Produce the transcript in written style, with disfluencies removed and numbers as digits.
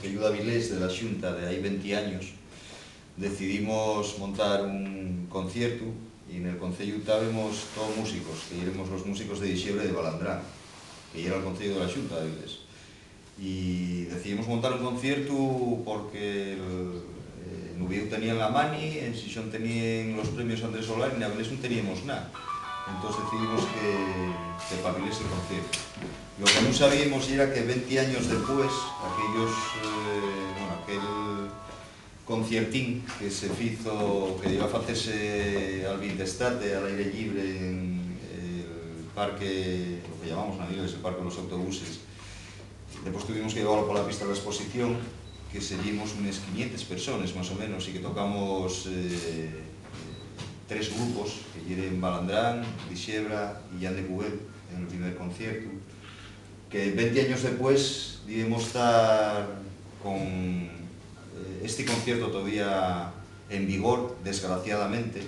Concello de Avilés, de la Xunta, de hai 20 años, decidimos montar un concierto y en el Concello estábamos todos músicos, que éramos los músicos de Dixebre de Balandrán, que era el Concello de la Xunta de Avilés. Y decidimos montar un concierto porque en Ubieu tenían la Mani, en Xixón tenían los premios Andrés Solari, en Avilés non teníamos nada. Entonces decidimos que para Avilés el concierto. Lo que non sabíamos era que 20 años después, aquel conciertín que se fizo, que iba a facerse al Vintestate, al aire libre, en el parque, lo que llamamos na Avilés, el parque de los autobuses. Despois tuvimos que llevarlo por la pista de exposición, que seguimos unas 500 personas más o menos, y que tocamos 3 grupos, que eran Balandrán, Dixebra y Jan de Cubel, en el primer concierto, que 20 años después debemos estar con este concierto todavía en vigor, desgraciadamente,